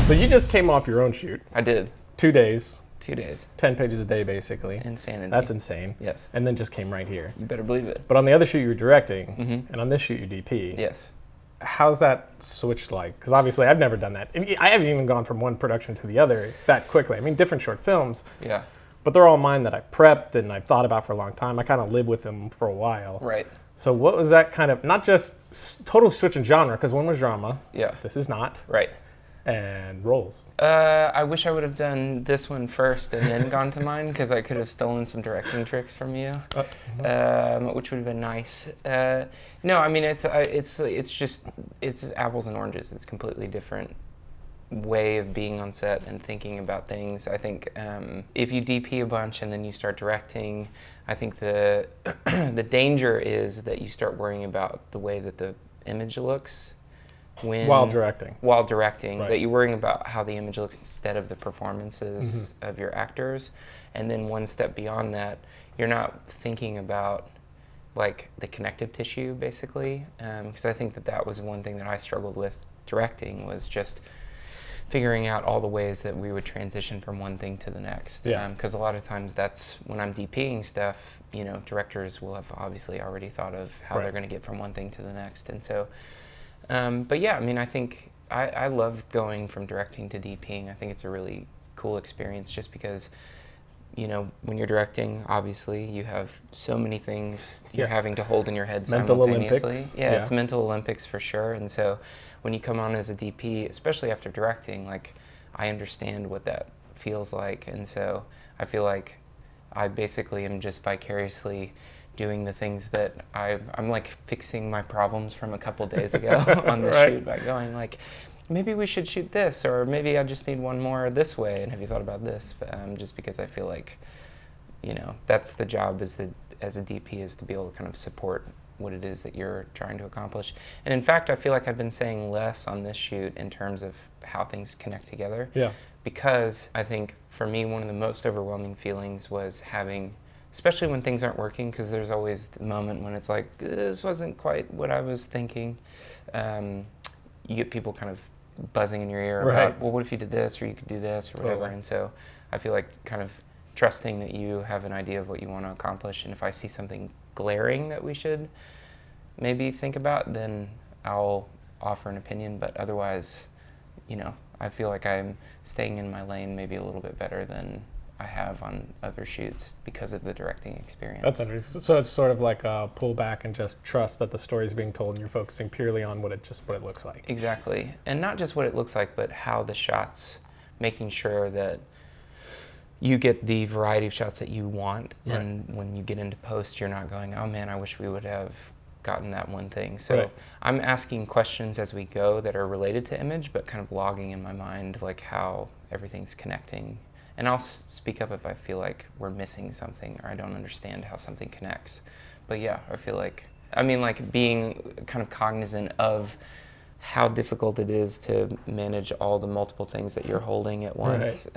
So you just came off your own shoot. I did. 2 days. 2 days. 10 pages a day, basically. Insanity. That's insane. Yes. And then just came right here. You better believe it. But on the other shoot, you were directing, and on this shoot, you DP. Yes. How's that switch like? Because obviously, I've never done that. I haven't even gone from one production to the other that quickly. I mean, different short films. Yeah. But they're all mine that I prepped and I've thought about for a long time. I kind of live with them for a while. Right. So what was that kind of, not just total switch in genre, because one was drama. Yeah. This is not. Right. And roles. I wish I would have done this one first and then gone to mine, because I could have stolen some directing tricks from you, which would have been nice. No, I mean it's apples and oranges. It's a completely different way of being on set and thinking about things. I think if you DP a bunch and then you start directing, I think the the danger is that you start worrying about the way that the image looks. While directing, right. That you're worrying about how the image looks instead of the performances of your actors. And then one step beyond that, you're not thinking about like the connective tissue, basically. Because I think that was one thing that I struggled with directing, was just figuring out all the ways that we would transition from one thing to the next. Yeah. Because a lot of times that's when I'm DPing stuff, directors will have obviously already thought of how they're going to get from one thing to the next. And so, but yeah, I mean, I think I love going from directing to DPing. I think it's a really cool experience, just because, when you're directing, obviously, you have so many things you're having to hold in your head simultaneously. Olympics. Yeah, it's mental Olympics for sure. And so when you come on as a DP, especially after directing, like, I understand what that feels like. And so I feel like I basically am just vicariously doing the things that I'm like fixing my problems from a couple days ago on the shoot by going like, maybe we should shoot this, or maybe I just need one more this way, and have you thought about this? Just because I feel like, that's the job as a DP, is to be able to kind of support what it is that you're trying to accomplish. And in fact, I feel like I've been saying less on this shoot in terms of how things connect together. Yeah. Because I think for me, one of the most overwhelming feelings was having, especially when things aren't working, because there's always the moment when it's like, this wasn't quite what I was thinking. You get people kind of buzzing in your ear about, well, what if you did this, or you could do this, or whatever. And so I feel like kind of trusting that you have an idea of what you want to accomplish, and if I see something glaring that we should maybe think about, then I'll offer an opinion. But otherwise, I feel like I'm staying in my lane maybe a little bit better than I have on other shoots because of the directing experience. That's interesting. So it's sort of like a pull back and just trust that the story is being told, and you're focusing purely on what it looks like. Exactly. And not just what it looks like, but how the shots, making sure that you get the variety of shots that you want. Right. And when you get into post, you're not going, oh man, I wish we would have gotten that one thing. So I'm asking questions as we go that are related to image, but kind of logging in my mind like how everything's connecting. And I'll speak up if I feel like we're missing something or I don't understand how something connects. But yeah, I feel like, being kind of cognizant of how difficult it is to manage all the multiple things that you're holding at once,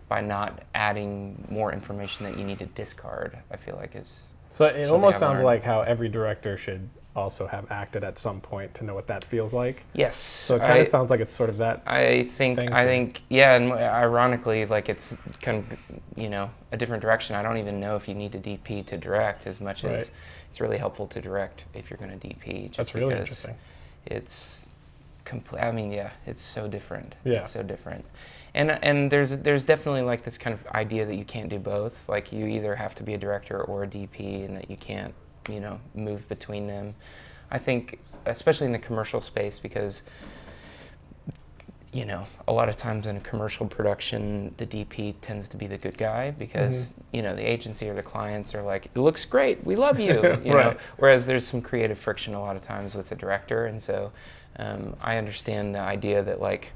by not adding more information that you need to discard, I feel like is. So it almost sounds like how every director should also have acted at some point to know what that feels like. Yes. So it kind of sounds like it's sort of that. I think, yeah, and ironically, like it's kind of, a different direction. I don't even know if you need to DP to direct as much as it's really helpful to direct if you're going to DP. Just That's really interesting. It's it's so different. Yeah. It's so different. And there's definitely like this kind of idea that you can't do both. Like you either have to be a director or a DP, and that you can't, move between them. I think, especially in the commercial space, because, a lot of times in a commercial production, the DP tends to be the good guy because, the agency or the clients are like, it looks great, we love you, you know? Whereas there's some creative friction a lot of times with the director. And so I understand the idea that, like,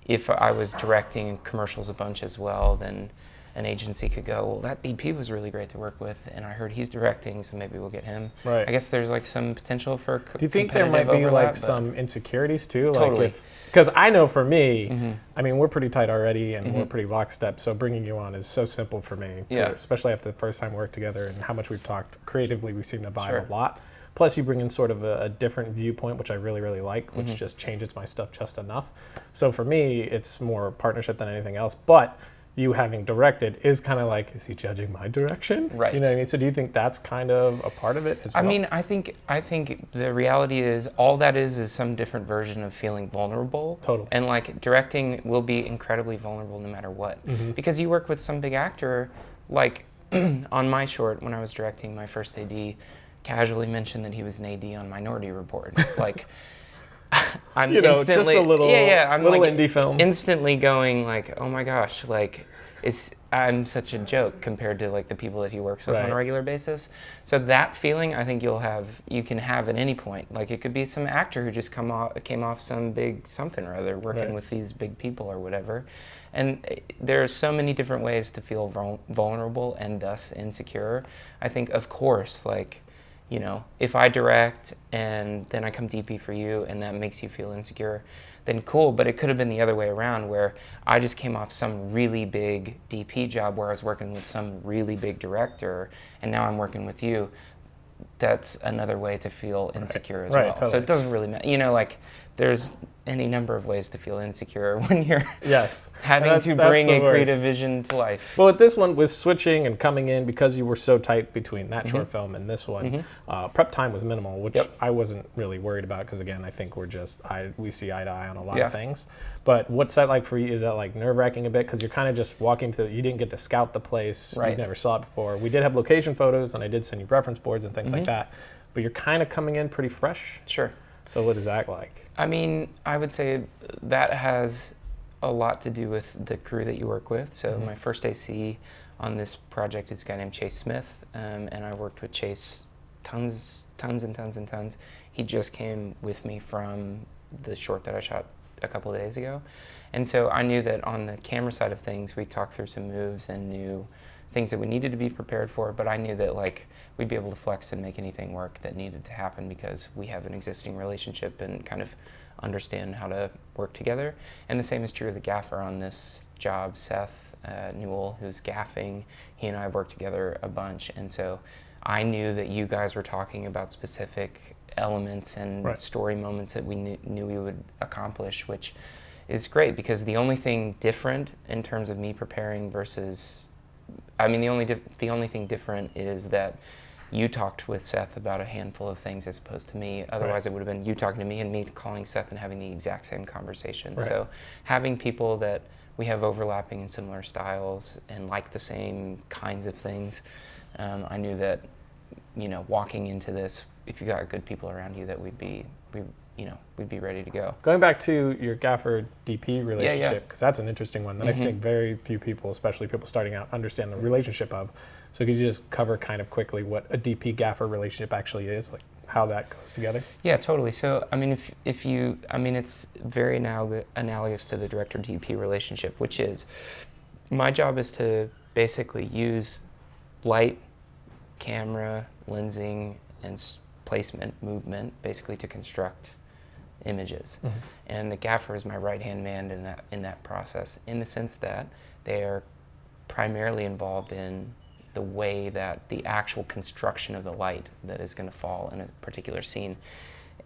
if I was directing commercials a bunch as well, then an agency could go, well, that DP was really great to work with, and I heard he's directing, so maybe we'll get him. Right. I guess there's like some potential for Do you think there might be like some insecurities too? Totally. Like because I know for me, I mean, we're pretty tight already, and we're pretty lockstep, so bringing you on is so simple for me, especially after the first time we worked together and how much we've talked creatively. We seem to vibe a lot. Plus, you bring in sort of a different viewpoint, which I really, really like, which just changes my stuff just enough. So for me, it's more partnership than anything else. But you having directed is kind of like, is he judging my direction? Right. You know what I mean? So do you think that's kind of a part of it as well? I mean, I think the reality is all that is some different version of feeling vulnerable. Totally. And like directing will be incredibly vulnerable no matter what. Because you work with some big actor, like on my short, when I was directing, my first AD casually mentioned that he was an AD on Minority Report. Like, I'm instantly, just a little, I'm little like indie film. instantly going like, oh my gosh, like, I'm such a joke compared to like the people that he works with on a regular basis. So that feeling, I think you can have at any point. Like it could be some actor who just came off some big something or other working with these big people or whatever. And there are so many different ways to feel vulnerable and thus insecure. I think, of course, like, you know, if I direct and then I come DP for you and that makes you feel insecure, then cool. But it could have been the other way around where I just came off some really big DP job where I was working with some really big director and now I'm working with you. That's another way to feel insecure as well. Totally. So it doesn't really matter. You know, like there's any number of ways to feel insecure when you're having to bring a creative vision to life. Well, with this one, with switching and coming in, because you were so tight between that short film and this one, prep time was minimal, which I wasn't really worried about because, again, I think we see eye to eye on a lot of things. But what's that like for you? Is that like nerve-wracking a bit? Because you're kind of just walking you didn't get to scout the place. You never saw it before. We did have location photos, and I did send you reference boards and things like that. But you're kind of coming in pretty fresh. Sure. So what is that like? I mean, I would say that has a lot to do with the crew that you work with. So my first AC on this project is a guy named Chase Smith, and I worked with Chase tons and tons. He just came with me from the short that I shot a couple of days ago. And so I knew that on the camera side of things, we talked through some moves and knew things that we needed to be prepared for, but I knew that like we'd be able to flex and make anything work that needed to happen because we have an existing relationship and kind of understand how to work together. And the same is true of the gaffer on this job, Seth Newell, who's gaffing. He and I have worked together a bunch, and so I knew that you guys were talking about specific elements and story moments that we knew we would accomplish, which is great because the only thing different in terms of me preparing versus the only thing different is that you talked with Seth about a handful of things as opposed to me. Otherwise, it would have been you talking to me and me calling Seth and having the exact same conversation. So having people that we have overlapping and similar styles and like the same kinds of things, I knew that, you know, walking into this, if you got good people around you, that we'd be ready to go. Going back to your gaffer DP relationship, because that's an interesting one that I think very few people, especially people starting out, understand the relationship of. So could you just cover kind of quickly what a DP gaffer relationship actually is, like how that goes together? Yeah, totally. So I mean, it's very analogous to the director DP relationship, which is my job is to basically use light, camera, lensing, and placement, movement, basically to construct images. And the gaffer is my right-hand man in that process, in the sense that they are primarily involved in the way that the actual construction of the light that is going to fall in a particular scene.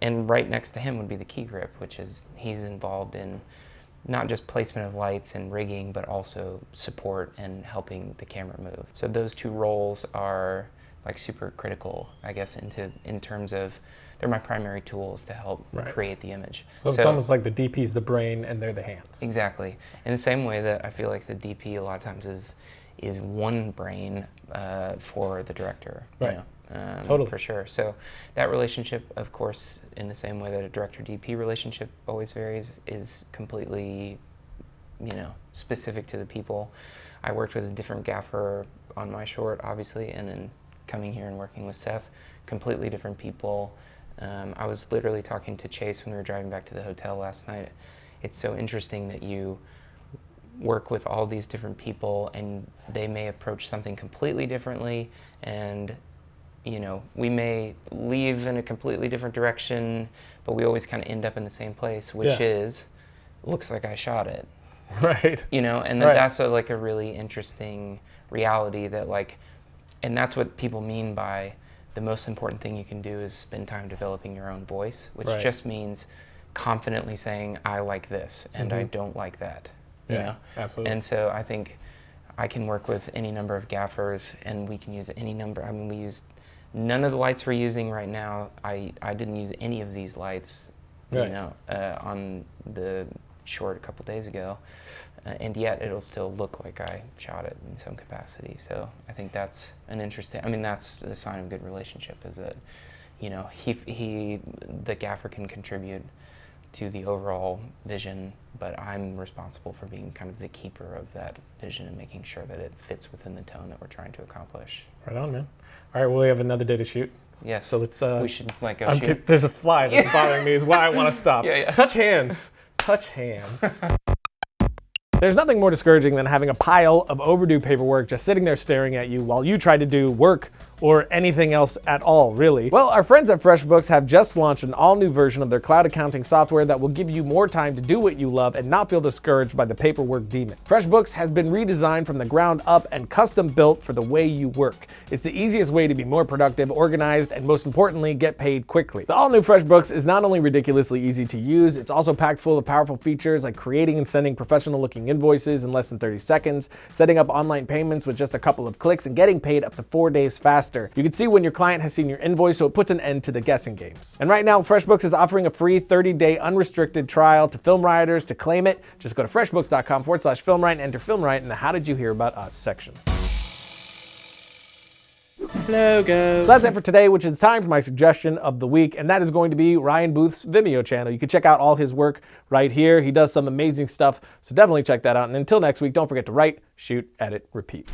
And right next to him would be the key grip, which is he's involved in not just placement of lights and rigging, but also support and helping the camera move. So those two roles are like super critical, I guess, in terms of they're my primary tools to help create the image. So it's almost like the DP's the brain and they're the hands. Exactly. In the same way that I feel like the DP a lot of times is one brain for the director. You know? Totally. For sure. So that relationship, of course, in the same way that a director-DP relationship always varies, is completely, specific to the people. I worked with a different gaffer on my short, obviously, and then coming here and working with Seth, completely different people. I was literally talking to Chase when we were driving back to the hotel last night. It's so interesting that you work with all these different people and they may approach something completely differently, and we may leave in a completely different direction, but we always kind of end up in the same place, which is, looks like I shot it. Right. And then that's a really interesting reality that and that's what people mean by the most important thing you can do is spend time developing your own voice, which Right. just means confidently saying, I like this and I don't like that. You know? Absolutely. And so I think I can work with any number of gaffers, and we can use any number. I mean, we used none of the lights we're using right now. I didn't use any of these lights, Right. you know, on the short a couple days ago, and yet it'll still look like I shot it in some capacity. So I think that's an interesting. I mean, that's the sign of a good relationship, is that, you know, the gaffer can contribute to the overall vision, but I'm responsible for being kind of the keeper of that vision and making sure that it fits within the tone that we're trying to accomplish. Right on, man. All right, well, we have another day to shoot. Yes. So let's. We should like go shoot. There's a fly that's bothering me. Is why I want to stop. Yeah. Touch hands. Touch hands. There's nothing more discouraging than having a pile of overdue paperwork just sitting there staring at you while you try to do work or anything else at all, really. Well, our friends at FreshBooks have just launched an all-new version of their cloud accounting software that will give you more time to do what you love and not feel discouraged by the paperwork demon. FreshBooks has been redesigned from the ground up and custom built for the way you work. It's the easiest way to be more productive, organized, and most importantly, get paid quickly. The all-new FreshBooks is not only ridiculously easy to use, it's also packed full of powerful features like creating and sending professional-looking invoices in less than 30 seconds, setting up online payments with just a couple of clicks, and getting paid up to 4 days faster. You can see when your client has seen your invoice, so it puts an end to the guessing games. And right now, FreshBooks is offering a free 30-day unrestricted trial to film rioters. To claim it, just go to freshbooks.com/filmriot and enter FilmRiot in the How Did You Hear About Us section. Logo. So that's it for today, which is time for my suggestion of the week, and that is going to be Ryan Booth's Vimeo channel. You can check out all his work right here. He does some amazing stuff, so definitely check that out. And until next week, don't forget to write, shoot, edit, repeat.